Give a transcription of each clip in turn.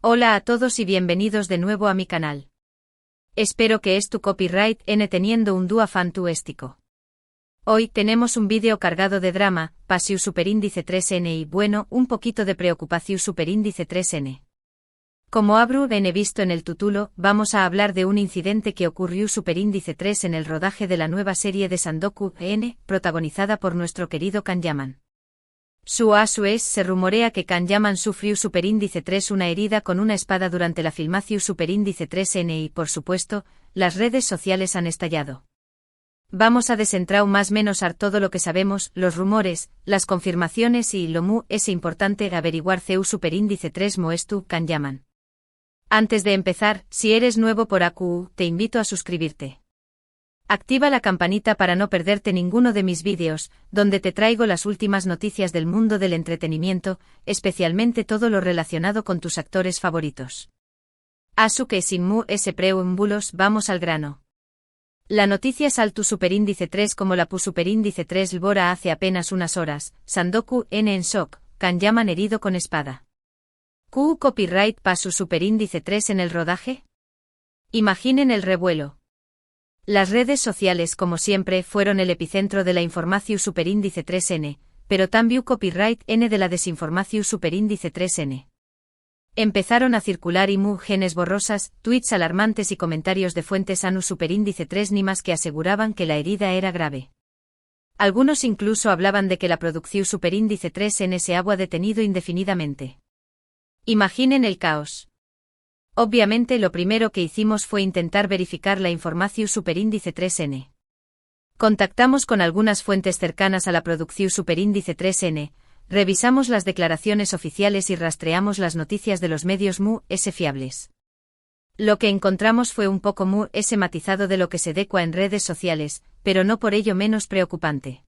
Hola a todos y bienvenidos de nuevo a mi canal. Espero que tu copyright N teniendo un dúo fantástico. Hoy tenemos un vídeo cargado de drama, pasiu superíndice 3N y bueno, un poquito de preocupación superíndice 3N. Como habrán visto en el título, vamos a hablar de un incidente que ocurrió superíndice 3 en el rodaje de la nueva serie de Sandoku N, protagonizada por nuestro querido Can Yaman. A su vez, se rumorea que Can Yaman sufrió superíndice 3 una herida con una espada durante la filmación superíndice 3N y, por supuesto, las redes sociales han estallado. Vamos a desentrar más menos todo lo que sabemos, los rumores, las confirmaciones y lo es importante averiguar superíndice 3 moestu Can Yaman. Antes de empezar, si eres nuevo por AQ, te invito a suscribirte. Activa la campanita para no perderte ninguno de mis vídeos, donde te traigo las últimas noticias del mundo del entretenimiento, especialmente todo lo relacionado con tus actores favoritos. Asu que sin preámbulos, vamos al grano. La noticia saltó superíndice 3 como la superíndice 3 Lbora hace apenas unas horas, Sandoku N en shock, Can Yaman herido con espada. ¿Q copyright pasu superíndice 3 en el rodaje? Imaginen el revuelo. Las redes sociales como siempre fueron el epicentro de la información superíndice 3N, pero también copyright N de la desinformación superíndice 3N. Empezaron a circular imágenes borrosas, tweets alarmantes y comentarios de fuentes anu superíndice 3 nimas que aseguraban que la herida era grave. Algunos incluso hablaban de que la producción superíndice 3N se había detenido indefinidamente. Imaginen el caos. Obviamente lo primero que hicimos fue intentar verificar la información superíndice 3N. Contactamos con algunas fuentes cercanas a la producción superíndice 3N, revisamos las declaraciones oficiales y rastreamos las noticias de los medios fiables. Lo que encontramos fue un poco matizado de lo que se decua en redes sociales, pero no por ello menos preocupante.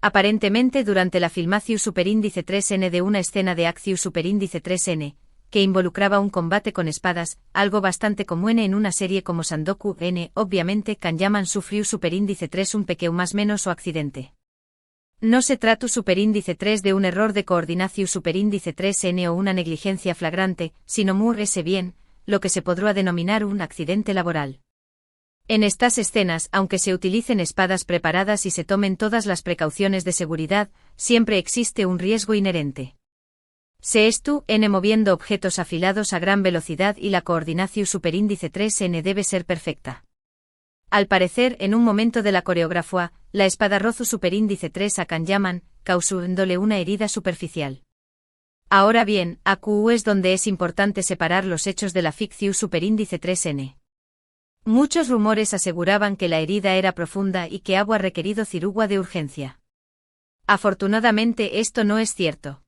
Aparentemente durante la filmación superíndice 3N de una escena de acción superíndice 3N, que involucraba un combate con espadas, algo bastante común en una serie como Sandoku N, obviamente Can Yaman sufrió superíndice 3 un pequeño más menos o accidente. No se trata superíndice 3 de un error de coordinación superíndice 3N o una negligencia flagrante, sino bien, lo que se podrá denominar un accidente laboral. En estas escenas, aunque se utilicen espadas preparadas y se tomen todas las precauciones de seguridad, siempre existe un riesgo inherente. Se N moviendo objetos afilados a gran velocidad y la coordinación superíndice 3N debe ser perfecta. Al parecer, en un momento de la coreografía, la espada rozó superíndice 3 a Can Yaman, causándole una herida superficial. Ahora bien, AQ es donde es importante separar los hechos de la ficción superíndice 3N. Muchos rumores aseguraban que la herida era profunda y que había requerido cirugía de urgencia. Afortunadamente esto no es cierto.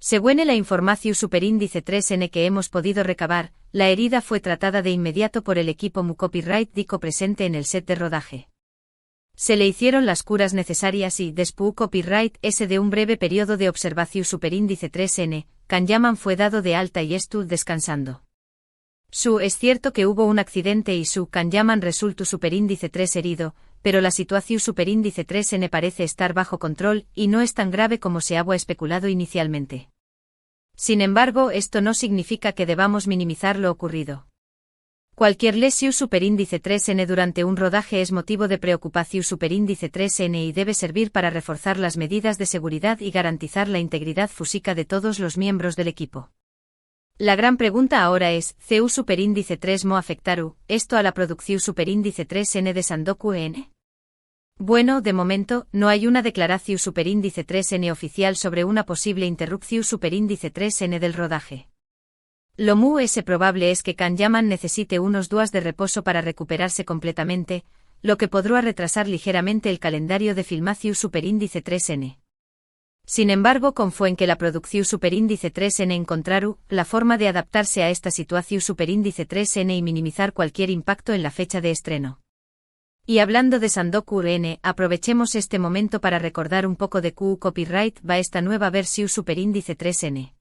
Según la información superíndice 3N que hemos podido recabar, la herida fue tratada de inmediato por el equipo copyright dico presente en el set de rodaje. Se le hicieron las curas necesarias y, después copyright de un breve periodo de observación superíndice 3N, Can Yaman fue dado de alta y estuvo descansando. Es cierto que hubo un accidente y Can Yaman resultó superíndice 3 herido, pero la situación superíndice 3N parece estar bajo control y no es tan grave como se había especulado inicialmente. Sin embargo, esto no significa que debamos minimizar lo ocurrido. Cualquier lesión superíndice 3N durante un rodaje es motivo de preocupación superíndice 3N y debe servir para reforzar las medidas de seguridad y garantizar la integridad física de todos los miembros del equipo. La gran pregunta ahora es, ¿CU superíndice 3 mo afectaru esto a la producción superíndice 3N de Sandoku N? Bueno, de momento, no hay una declaración superíndice 3N oficial sobre una posible interrupción superíndice 3N del rodaje. Lo probable es que Can Yaman necesite unos días de reposo para recuperarse completamente, lo que podrá retrasar ligeramente el calendario de filmación superíndice 3N. Sin embargo, confío en que la producción superíndice 3N encontraru la forma de adaptarse a esta situación superíndice 3N y minimizar cualquier impacto en la fecha de estreno. Y hablando de Sandoku N, aprovechemos este momento para recordar un poco de Q copyright va esta nueva versión superíndice 3N.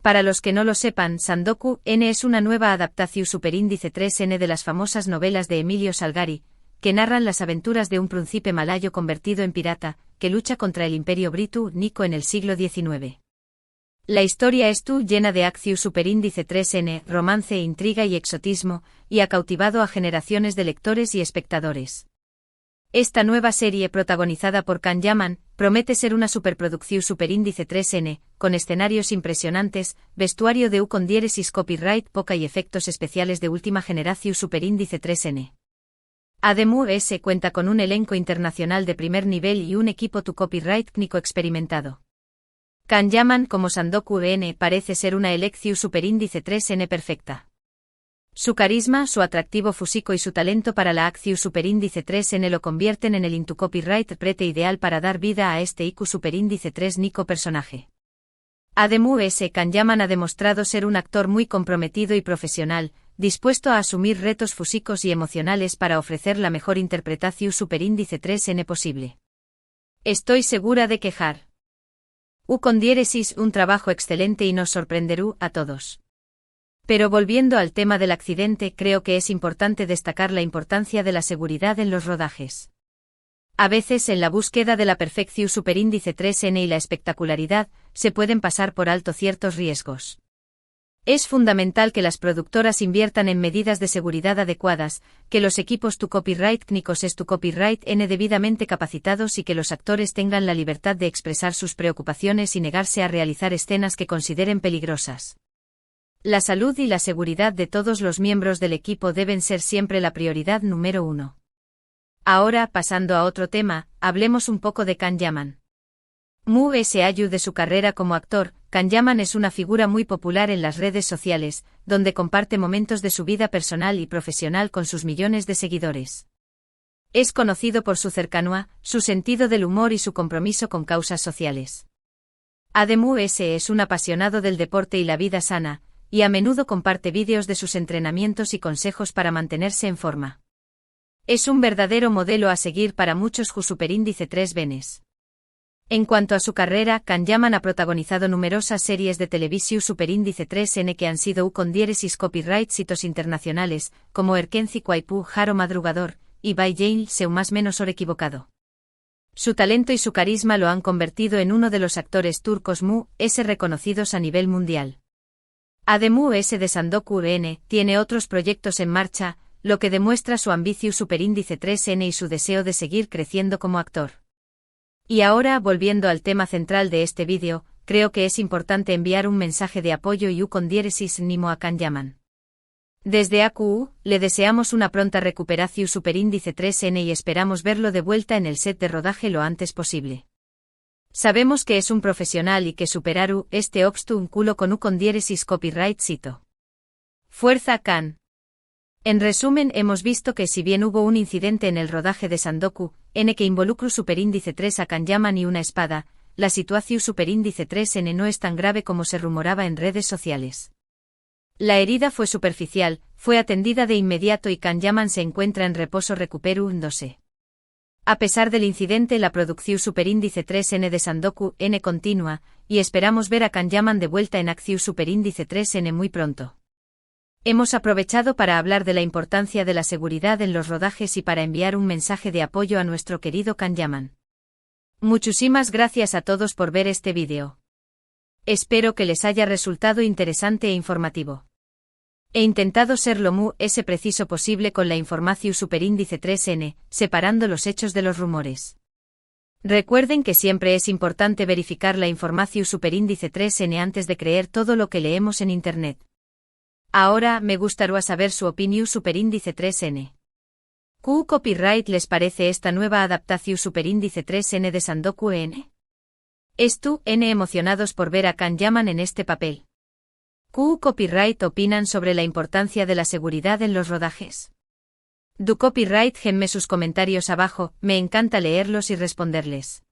Para los que no lo sepan, Sandoku N es una nueva adaptación superíndice 3N de las famosas novelas de Emilio Salgari, que narran las aventuras de un príncipe malayo convertido en pirata, que lucha contra el Imperio británico en el siglo XIX. La historia es llena de acción superíndice 3N, romance, intriga y exotismo, y ha cautivado a generaciones de lectores y espectadores. Esta nueva serie protagonizada por Can Yaman promete ser una superproducción superíndice 3N, con escenarios impresionantes, vestuario de con diéresis copyright poca y efectos especiales de última generación superíndice 3N. Además cuenta con un elenco internacional de primer nivel y un equipo tu copyright técnico experimentado. Can Yaman como Sandoku N parece ser una elección superíndice 3N perfecta. Su carisma, su atractivo físico y su talento para la acción superíndice 3N lo convierten en el into copyright prete ideal para dar vida a este IQ superíndice 3 Nico personaje. Además, Can Yaman ha demostrado ser un actor muy comprometido y profesional, dispuesto a asumir retos físicos y emocionales para ofrecer la mejor interpretación superíndice 3N posible. Estoy segura de que con diéresis un trabajo excelente y nos sorprenderá a todos. Pero volviendo al tema del accidente, creo que es importante destacar la importancia de la seguridad en los rodajes. A veces en la búsqueda de la perfección superíndice 3N y la espectacularidad, se pueden pasar por alto ciertos riesgos. Es fundamental que las productoras inviertan en medidas de seguridad adecuadas, que los equipos tu copyright técnicos tu copyright N debidamente capacitados y que los actores tengan la libertad de expresar sus preocupaciones y negarse a realizar escenas que consideren peligrosas. La salud y la seguridad de todos los miembros del equipo deben ser siempre la prioridad número 1. Ahora, pasando a otro tema, hablemos un poco de Can Yaman. De su carrera como actor, Can Yaman es una figura muy popular en las redes sociales, donde comparte momentos de su vida personal y profesional con sus millones de seguidores. Es conocido por su cercanía, su sentido del humor y su compromiso con causas sociales. Además, es un apasionado del deporte y la vida sana, y a menudo comparte vídeos de sus entrenamientos y consejos para mantenerse en forma. Es un verdadero modelo a seguir para muchos superíndice 3 venes. En cuanto a su carrera, Can Yaman ha protagonizado numerosas series de televisión superíndice 3N que han sido con diéresis copyright hitos internacionales, como Erkenci Kwaipu Jaro Madrugador, y By Jane Seu más menos or equivocado. Su talento y su carisma lo han convertido en uno de los actores turcos reconocidos a nivel mundial. Además de Sandoku N, tiene otros proyectos en marcha, lo que demuestra su ambición superíndice 3N y su deseo de seguir creciendo como actor. Y ahora, volviendo al tema central de este vídeo, creo que es importante enviar un mensaje de apoyo y con diéresis nimo a Can Yaman. Desde AQU, le deseamos una pronta recuperación superíndice 3N y esperamos verlo de vuelta en el set de rodaje lo antes posible. Sabemos que es un profesional y que superaru este obstáculo con diéresis copyright cito. Fuerza Can. En resumen, hemos visto que si bien hubo un incidente en el rodaje de Sandoku N que involucró superíndice 3 a Can Yaman y una espada, la situación superíndice 3N no es tan grave como se rumoraba en redes sociales. La herida fue superficial, fue atendida de inmediato y Can Yaman se encuentra en reposo recuperándose. A pesar del incidente, la producción superíndice 3N de Sandoku N continúa, y esperamos ver a Can Yaman de vuelta en acción superíndice 3N muy pronto. Hemos aprovechado para hablar de la importancia de la seguridad en los rodajes y para enviar un mensaje de apoyo a nuestro querido Can Yaman. Muchísimas gracias a todos por ver este vídeo. Espero que les haya resultado interesante e informativo. He intentado ser lo preciso posible con la información superíndice 3N, separando los hechos de los rumores. Recuerden que siempre es importante verificar la información superíndice 3N antes de creer todo lo que leemos en Internet. Ahora, me gustaría saber su opinión superíndice 3N. ¿Qué copyright les parece esta nueva adaptación superíndice 3N de Sandoku N? Emocionados por ver a Can Yaman en este papel. ¿Qué copyright opinan sobre la importancia de la seguridad en los rodajes? Du copyright genme sus comentarios abajo, me encanta leerlos y responderles.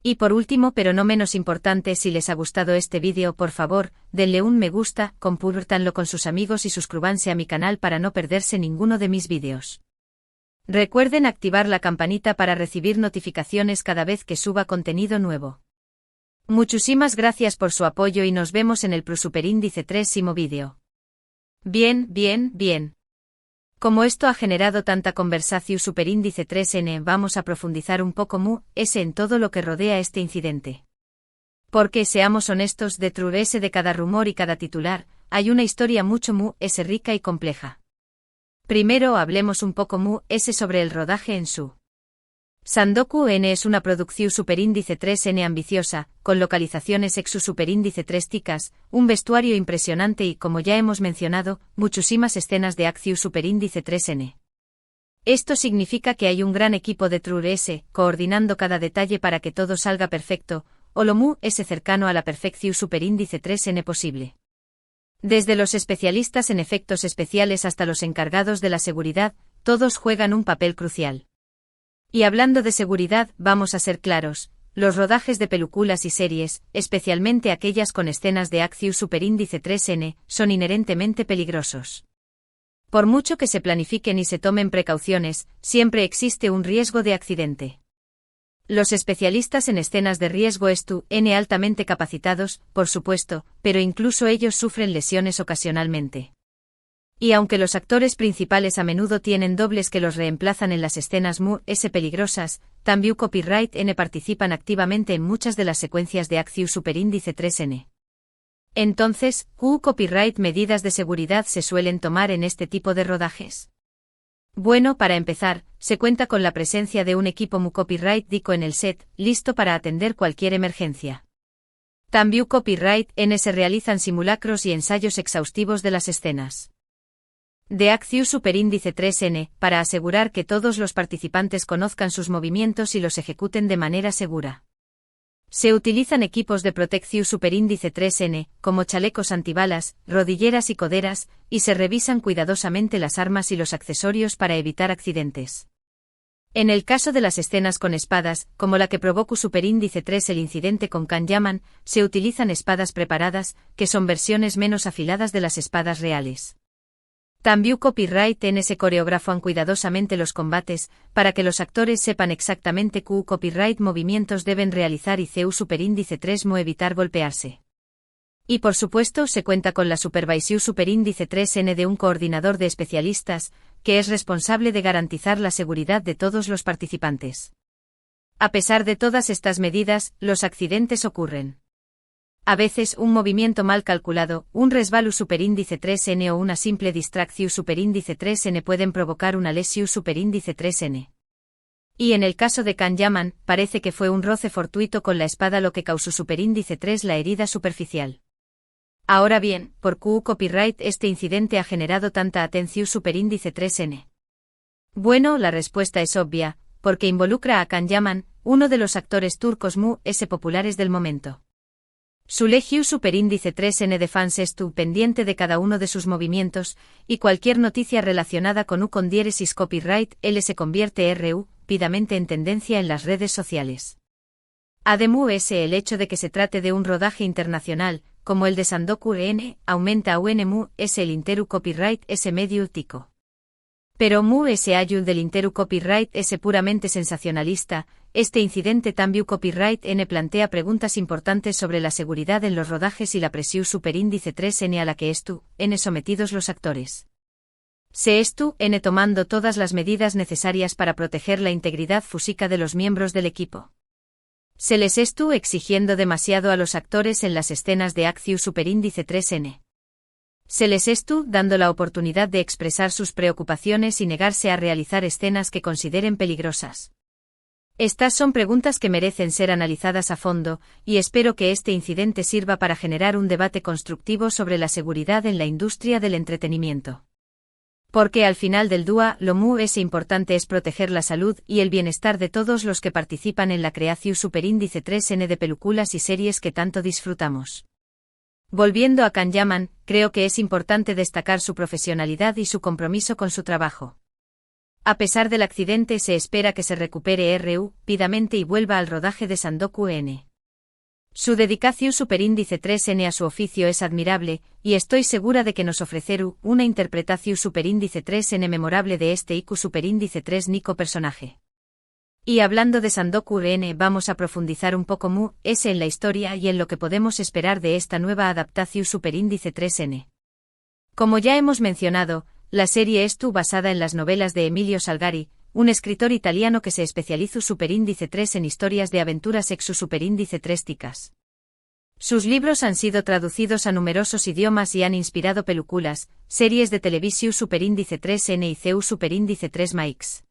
Y por último pero no menos importante, si les ha gustado este vídeo por favor, denle un me gusta, compártanlo con sus amigos y suscríbanse a mi canal para no perderse ninguno de mis vídeos. Recuerden activar la campanita para recibir notificaciones cada vez que suba contenido nuevo. Muchísimas gracias por su apoyo y nos vemos en el superíndice 3º vídeo. Bien. Como esto ha generado tanta conversación superíndice 3N, vamos a profundizar un poco en todo lo que rodea este incidente. Porque, seamos honestos, detrás de cada rumor y cada titular, hay una historia mucho rica y compleja. Primero hablemos un poco sobre el rodaje en su. Sandoku N es una producción superíndice 3N ambiciosa, con localizaciones exu superíndice 3 ticas, un vestuario impresionante y, como ya hemos mencionado, muchísimas escenas de acción superíndice 3N. Esto significa que hay un gran equipo de True coordinando cada detalle para que todo salga perfecto, o lo cercano a la perfección superíndice 3N posible. Desde los especialistas en efectos especiales hasta los encargados de la seguridad, todos juegan un papel crucial. Y hablando de seguridad, vamos a ser claros, los rodajes de películas y series, especialmente aquellas con escenas de acción superíndice 3N, son inherentemente peligrosos. Por mucho que se planifiquen y se tomen precauciones, siempre existe un riesgo de accidente. Los especialistas en escenas de riesgo están altamente capacitados, por supuesto, pero incluso ellos sufren lesiones ocasionalmente. Y aunque los actores principales a menudo tienen dobles que los reemplazan en las escenas peligrosas, también Copyright N participan activamente en muchas de las secuencias de acción superíndice 3N. Entonces, ¿qué copyright medidas de seguridad se suelen tomar en este tipo de rodajes? Bueno, para empezar, se cuenta con la presencia de un equipo copyright dico en el set, listo para atender cualquier emergencia. También Copyright N se realizan simulacros y ensayos exhaustivos de las escenas de acción superíndice 3N, para asegurar que todos los participantes conozcan sus movimientos y los ejecuten de manera segura. Se utilizan equipos de protección superíndice 3N, como chalecos antibalas, rodilleras y coderas, y se revisan cuidadosamente las armas y los accesorios para evitar accidentes. En el caso de las escenas con espadas, como la que provocó superíndice 3 el incidente con Kanyaman, se utilizan espadas preparadas, que son versiones menos afiladas de las espadas reales. También Copyright N se coreografan cuidadosamente los combates, para que los actores sepan exactamente qué copyright movimientos deben realizar y CU superíndice 3 evitar golpearse. Y por supuesto se cuenta con la supervisión superíndice 3N de un coordinador de especialistas, que es responsable de garantizar la seguridad de todos los participantes. A pesar de todas estas medidas, los accidentes ocurren. A veces un movimiento mal calculado, un resbalón superíndice 3N o una simple distracción superíndice 3N pueden provocar una lesión superíndice 3N. Y en el caso de Kanyaman, parece que fue un roce fortuito con la espada lo que causó superíndice 3 la herida superficial. Ahora bien, ¿por qué copyright este incidente ha generado tanta atención superíndice 3N? Bueno, la respuesta es obvia, porque involucra a Kanyaman, uno de los actores turcos populares del momento. Su legión superíndice 3N de fans estuvo pendiente de cada uno de sus movimientos, y cualquier noticia relacionada con con diéresis copyright L se convierte rápidamente en tendencia en las redes sociales. Además, el hecho de que se trate de un rodaje internacional, como el de Sandoku N, aumenta aún el interu copyright medio tico. Pero ayul del interu copyright puramente sensacionalista, este incidente también copyright N plantea preguntas importantes sobre la seguridad en los rodajes y la presión superíndice 3N a la que N sometidos los actores. Se N tomando todas las medidas necesarias para proteger la integridad física de los miembros del equipo. Se les exigiendo demasiado a los actores en las escenas de acción superíndice 3N. Se les dando la oportunidad de expresar sus preocupaciones y negarse a realizar escenas que consideren peligrosas. Estas son preguntas que merecen ser analizadas a fondo, y espero que este incidente sirva para generar un debate constructivo sobre la seguridad en la industria del entretenimiento. Porque al final del día, lo importante es proteger la salud y el bienestar de todos los que participan en la creación superíndice 3N de películas y series que tanto disfrutamos. Volviendo a Kanyaman, creo que es importante destacar su profesionalidad y su compromiso con su trabajo. A pesar del accidente, se espera que se recupere rápidamente y vuelva al rodaje de Sandoku N. Su dedicación superíndice 3N a su oficio es admirable, y estoy segura de que nos ofrecerá una interpretación superíndice 3N memorable de este IQ superíndice 3 Nico personaje. Y hablando de Sandoku N, vamos a profundizar un poco en la historia y en lo que podemos esperar de esta nueva adaptación superíndice 3N. Como ya hemos mencionado, la serie basada en las novelas de Emilio Salgari, un escritor italiano que se especializó superíndice 3 en historias de aventuras exu superíndice 3 ticas. Sus libros han sido traducidos a numerosos idiomas y han inspirado películas, series de televisión Superíndice 3N y CU Superíndice 3 Max.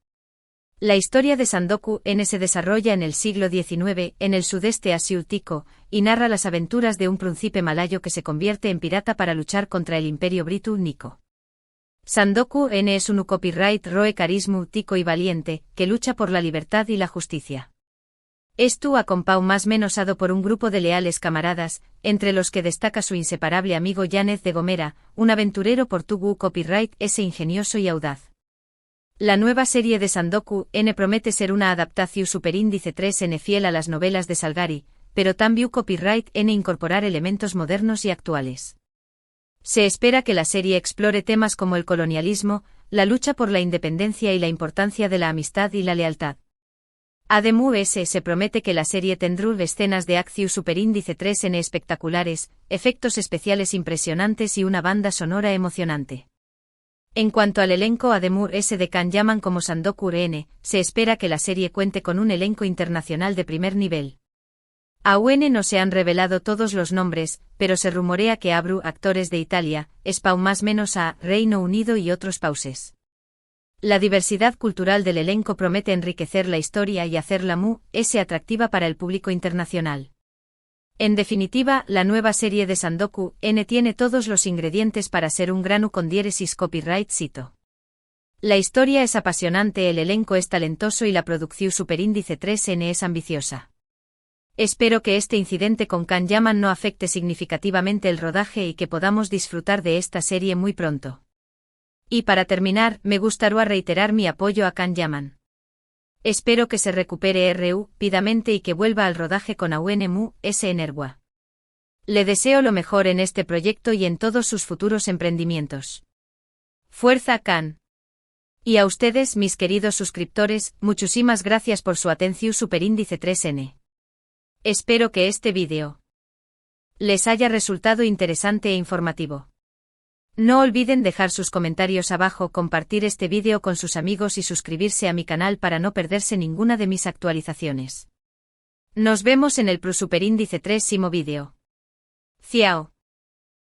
La historia de Sandoku N se desarrolla en el siglo XIX, en el sudeste asiático, y narra las aventuras de un príncipe malayo que se convierte en pirata para luchar contra el imperio británico. Sandoku N es un copyright roe carismático y valiente, que lucha por la libertad y la justicia. Esto acompañado más menosado por un grupo de leales camaradas, entre los que destaca su inseparable amigo Yánez de Gomera, un aventurero portugués copyright ese ingenioso y audaz. La nueva serie de Sandoku N promete ser una adaptación superíndice 3N fiel a las novelas de Salgari, pero también copyright N incorporar elementos modernos y actuales. Se espera que la serie explore temas como el colonialismo, la lucha por la independencia y la importancia de la amistad y la lealtad. Además, se promete que la serie tendrá escenas de acción superíndice 3N espectaculares, efectos especiales impresionantes y una banda sonora emocionante. En cuanto al elenco, además de Kan Yaman como Sandoku N, se espera que la serie cuente con un elenco internacional de primer nivel. Aún no se han revelado todos los nombres, pero se rumorea que habrá actores de Italia, España más menos a Reino Unido y otros países. La diversidad cultural del elenco promete enriquecer la historia y hacerla atractiva para el público internacional. En definitiva, la nueva serie de Sandoku N tiene todos los ingredientes para ser un gran con diéresis copyright cito. La historia es apasionante, el elenco es talentoso y la producción superíndice 3N es ambiciosa. Espero que este incidente con Kan Yaman no afecte significativamente el rodaje y que podamos disfrutar de esta serie muy pronto. Y para terminar, me gustaría reiterar mi apoyo a Kan Yaman. Espero que se recupere rápidamente y que vuelva al rodaje con AUNMU-S Energua. Le deseo lo mejor en este proyecto y en todos sus futuros emprendimientos. Fuerza Kan. Y a ustedes, mis queridos suscriptores, muchísimas gracias por su atención superíndice 3N. Espero que este vídeo les haya resultado interesante e informativo. No olviden dejar sus comentarios abajo, compartir este vídeo con sus amigos y suscribirse a mi canal para no perderse ninguna de mis actualizaciones. Nos vemos en el superíndice 3 vídeo. Ciao.